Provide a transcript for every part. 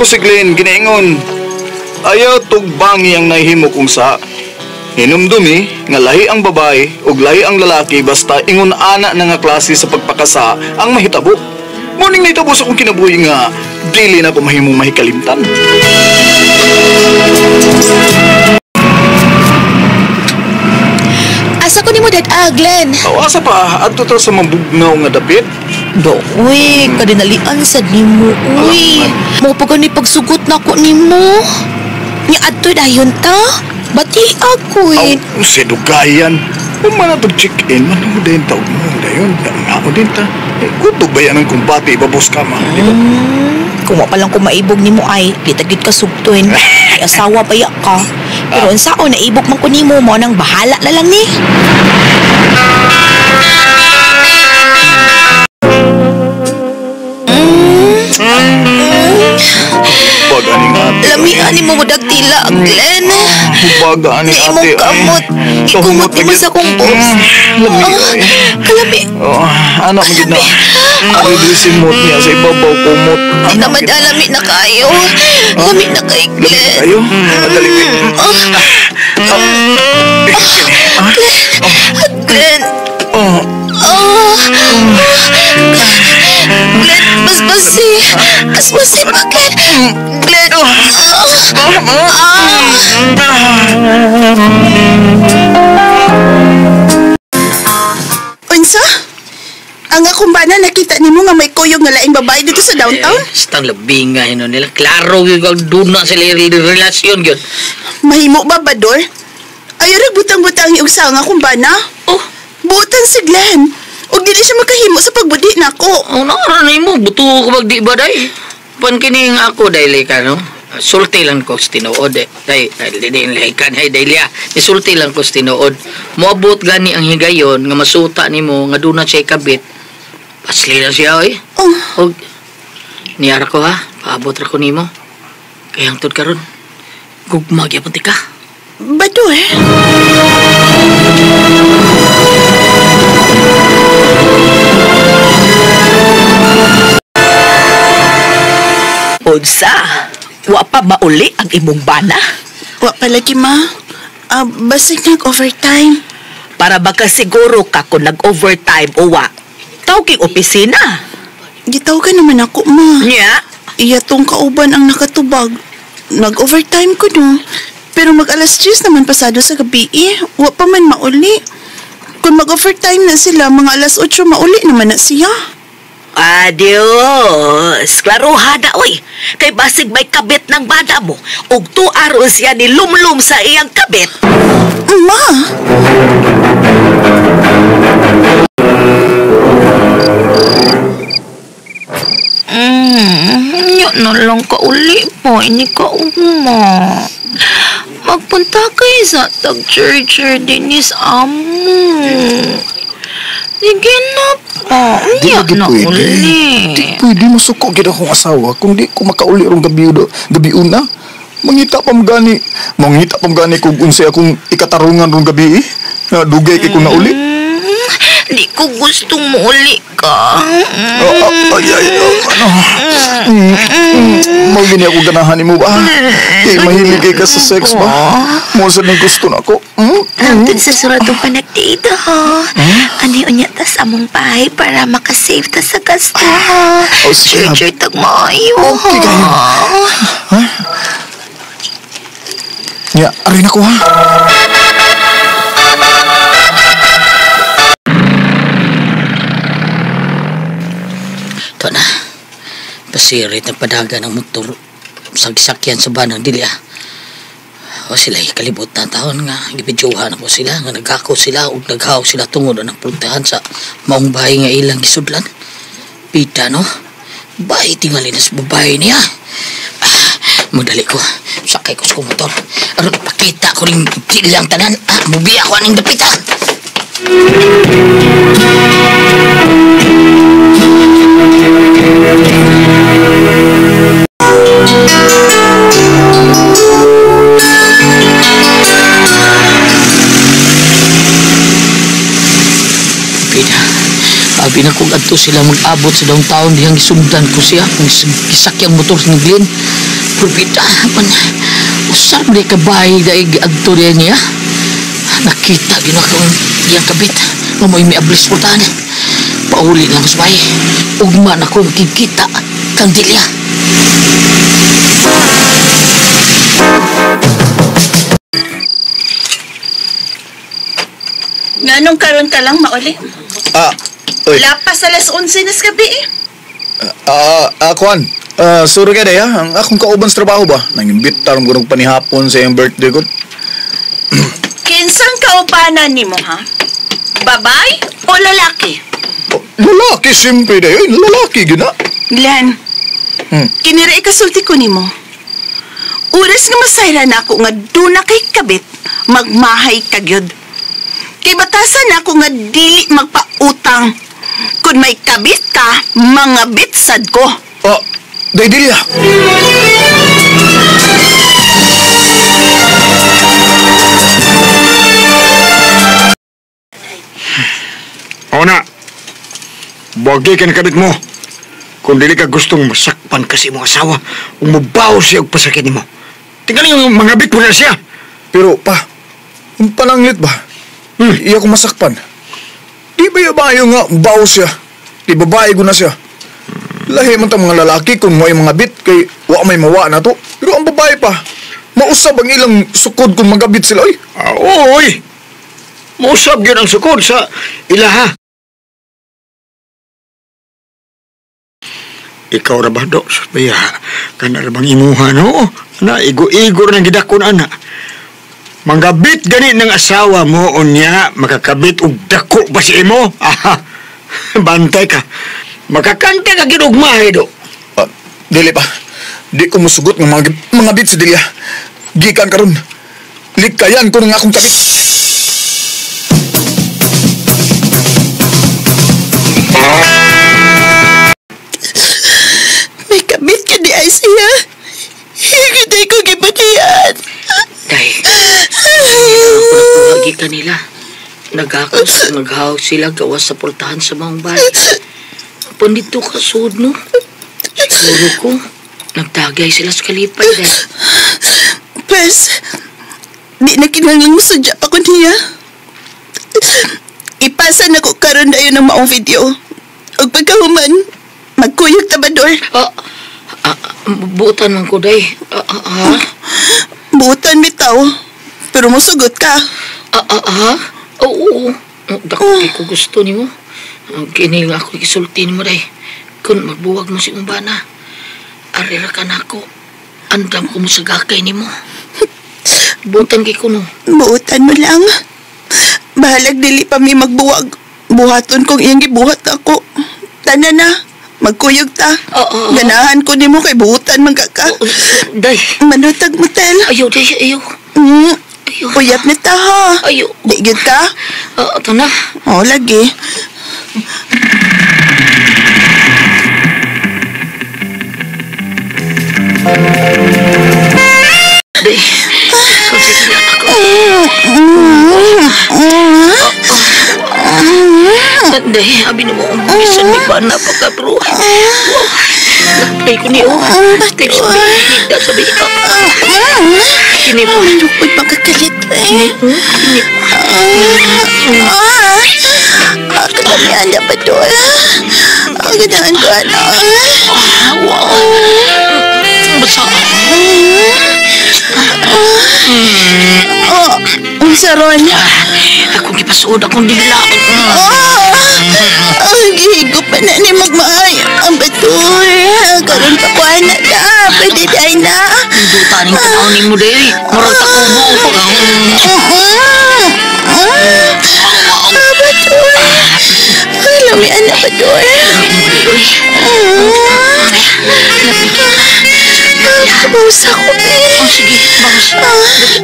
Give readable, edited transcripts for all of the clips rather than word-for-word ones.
si Glenn, ginaingon. Ayaw tugbangi ang nahimo kong sa. Hinumdumi nga lahi ang babae ug lahi ang lalaki basta ingon ana na nga klase sa pagpakasa ang mahitabo. Morning na itabo sa akong kinabuhi nga dili na ko mahimong mahikalimtan. Asa ko nimo dad Glenn? Asa pa adto ta sa mabugnaw nga dapit. Do, uy, kadinalian sad nimo, uy. Mo pa gani pagsugot na ko nimo. Ni adto dayon ta. Bati ako eh. Si Dugayan. Kung man na check-in, man mo din tawag mo dayon. Nga mo din ta. Kutog ba yan ang kumbati, babos ka ma, di ba? Kung palang kumaibog nimo ay, ditagit ka sugtuin. Ay asawa pa ya ka. Pero unsao naibog man ko nimo mo nang bahala na lang ni. Baga ni ate. Lamian ni mo dagtila, Glenn. Baga ni ate. Imong kamot. Ikumot ni mo sa kong boobs. Kalami. Anak mo gid na. Alisin mo niya sa ibabaw kumot. Di naman alami na kayo. Lami na kay Glenn. Ayo, madali ko. Glenn. Glenn, basbasi. Basbasi pa, Glenn. Glenn. Unsa? Ang akong bana nakita nimo nga may kuyog nga laing babae dito sa downtown? Stang labing nga yun nila. Klaro yung doon na sila relasyon yun. Mahimo ba, Bador? Ayaw rin butang-butang yung sa nga akong bana? Oh, Butan si Glenn. O dili siya makahimo sa pagbudi nako. ang nakaranay mo. Buto ko magdi ba, day? Pankining ako, day, ka, no? Sulti lang ko sa tinuod, eh. Day, ka, day, liya. Isulti lang ko sa tinuod. Moabot gani ang higayon, nga masuta ni mo, nga doon na siya kabit. Pasli na siya, eh. Oh. Og, niyara ko, ha? Paabot ra ko ni mo. Kaya ang ka ron. Gugmag yapon ti ka. Bador? Unsa? Wa pa mauli ang imong bana? Wa palagi ma. Basig nag-overtime. Para makasiguro ka kung nag-overtime o wa. Tawag opisina. Gitaw ka naman ako ma. Nya? Iya tong kauban ang nakatubag. Nag-overtime ko no. Pero mag-alas 10 naman pasado sa gabi eh. Wa pa man mauli. Kung mag-overtime na sila, mga alas 8 mauli naman na siya. Adios. Klaruhada, oy. Kay basig may kabit ng bana mo. Ug tuaron siya ni lumlum sa iyang kabit. Ma! Yun na lang ka uli po. Ini ka uma. Magpunta kayo sa tag-churcher din is amo. Sige na po. Yan na uli. Di pwede masuko gid akong asawa kung di ko makauli rong gabi una. Mangita pa gani kung unsay akong ikatarungan rong gabi eh. Na dugay kay ko na uli. Di ko gustong mauli ka. Magini ako ganahan mo ba? Mahilig ka sa sex ba? Mo sa nang gusto na ako. Hangtod sa suratong panagtita ha. Ano unya tas among bahay para makasave ta sa gasto ha. Sure tag maayo ha. Okay kayo. Ha? Ya, arin ako ha. Ito na. Pasirit ng padaga ng motor sa gisakyan sa banang dili O sila kalibot na taon nga gibidyohan ako sila nga nagako sila ug naghaw sila tungod ng puntahan sa maong bahay nga ilang gisudlan. Pita no? Bahay tingali na sa babae niya. Madali ko. Sakay ko sa motor. Aron pakita ko rin silang tanan. Mubi ako aning dapita. Labi na kung adto sila mag-abot sa downtown dihang gisundan ko siya kung gisakyang motor ni Glenn. Probita man usap di kabay daig adto diyan niya. Nakita gina ko iyang kabit nga mo'y may ablis ko tan. Pauli lang sa bahay. Ugma na ko makikita kang Dilya. Nganong karon ka lang mauli? Oy. Lapas alas 11 na sa gabi eh. Kwan. Suro ka day, ha? Ang akong kauban sa trabaho ba? Nangimbit tarong gunong panihapon sa iyong birthday ko. Kinsang kaubanan ni mo, ha? Babay o lalaki? Lalaki, siyempre day. Ay, lalaki, gina. Glenn, kinira ikasulti ko ni mo. Oras nga masayra na ako nga doon na kay kabit, magmahay kagyod. Kay batasan ako nga dili magpautang. Kung may kabit ka, mga bitsad ko. Day Dilya. O na, bagi ka na kabit mo. Kung dili ka gustong masakpan kasi mong asawa, umubaw siya og pasakit mo. Tingnan yung mga bit mo na siya. Pero, pa, yung pananglit ba? Iya ko masakpan. Di ba yabayo nga, bawo siya. Di babae ko na siya. Lahi man mga lalaki kung may mga bit, kay wa may mawa na to. Pero ang babae pa, mausab ang ilang sukod kung magabit sila, oy. Oy! Mausab yun ang sukod sa ilaha. Ikaw ra ba, Dok? Sabaya, kana ra bang imuha, no? Na, igo-igor ng gidakon, ana. Manggabit gani ng asawa mo, unya, makakabit og dako ba si imo? Aha, bantay ka. Makakante ka ginugmahe, Dok. Dili pa. Di ko musugot ng mga bit si Dilya. Gikan karon. Likayan ko ng akong kabit. May kabit ka di ay siya. Hindi ko gibutihan. Day, ako napuhagi kanila. Nagakos, naghawag sila gawas sa portahan sa mga bahay. Pandito ka, sud, no? Siguro ko, nagtagay sila sa kalipay, Day. Pes, di na kinahanglan mo sudya pa ko niya. Ipasa na ko karon dayon ng maong video. Og pagkahuman, magkuyog tabador. Buutan man ko, Day. Buutan bitaw, pero musugot ka. Oo. Dako ko gusto ni mo. Kini nga ako ikisulti mo, Day. Kung magbuwag mo si Umbana, arira ka na ako. Andam ko mo sa gakay ni mo. Buutan kay ko, no? Buutan mo lang. Bahalag dili pa mi magbuwag. Buhaton kong iyang gibuhat ako. Tana na, magkuyog ta. Ganahan ko ni mo kay buutan magkaka. Day. Manutag mo, tel. Ayaw, Day. Ayaw. Uyap na ta, ha? Ayaw. Di gyud ka? Ito na. Lagi. Day. Konsideran ako. Day, abi na mo ang bisan ni ba napakabro. Lapay ko niyo. Tay, hindi sabi ka. Kini po. Lupod magkakalit, eh. Kalamihan na ba doon? Ganahan ko, ano? Basta. Saron. Akong ipasuod akong dila. Gihigop pa na ni magmahay. Ang batoy. Karoon pa ko na na. Pwede dahil na. Dutaning tanaw ni mo, Day. Marang takubo. Batoy. Kalamihan na batoy. Kabawas ako, eh. Sige, bawas.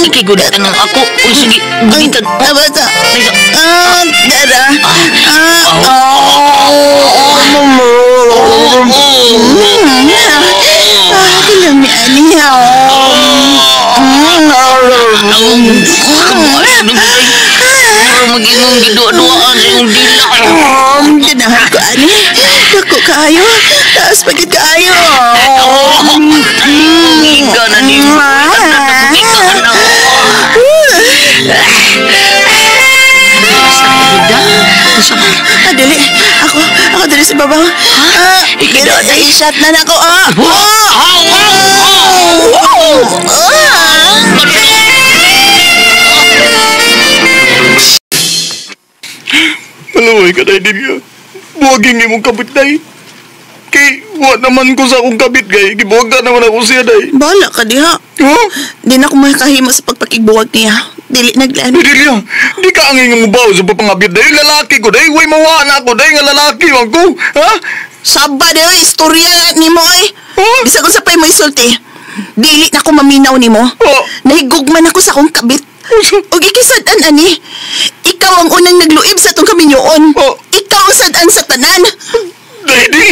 Ikigulitan ng ako. Sige, gulitan. Bata. Dara. Kalamihan niya. mag-imong gidua-duaan sa iyong dila. Ganahan ko, ani. Dako kaayo. Taas pagit kaayo. Iga na ni mo. Dili. Ako dili si babaw. Ikida na isat na nako. Maluway ka na din nga. Buwaging imong kabit day. Kay, wa naman ko sa akong kabit gay. Gibuwag ka naman ako siya day. Bala ka diha. Huh? Di na ako makahimo sa pagpakigbuwag niya. Dili naglan. Dilya, di ka ang ingong ubaw sa papangabit day. Lalaki ko day. Way mawa na ako day nga lalaki wag ko. Ha? Saba de istorya ni mo eh. Huh? Bisa ko sa pay mo isulti. Dili na ako maminaw nimo. Oh. Nahigugman ako sa akong kabit. O gikisadan ani. Ikaw ang unang nagluib sa atong kaminyoon. Oh. Ikaw ang sadan sa tanan. Day, di.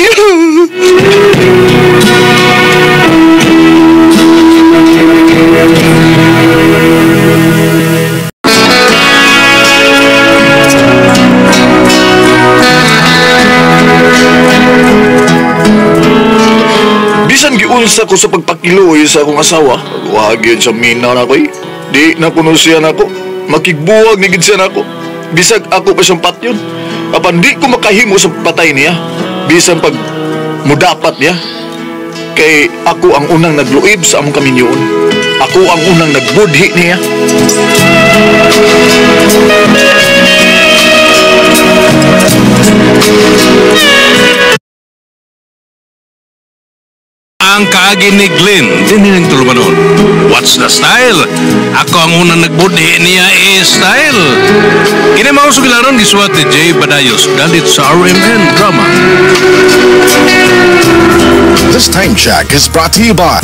Bisan giunsa ko sa pagpakiluoy sa akong asawa, wag yun sa mina na ko eh. Di na kuno siya na ko. Makigbuwag ni gid siya na ko. Bisag ako pa siyang patyon. Apan di ko makahimo sa patay niya. Bisan pag mudapat niya. Kay ako ang unang nagluib sa among kaminyoon. Ako ang unang nagbudhi niya. Ang kaagi ni Glenn, din nilang tulumanon. What's the style? Ako ang unang nagbudhi niya style. Kini mao sugilaron gisuwat ni Jay Badayos dalit sa RMN Drama. This time check is brought to you by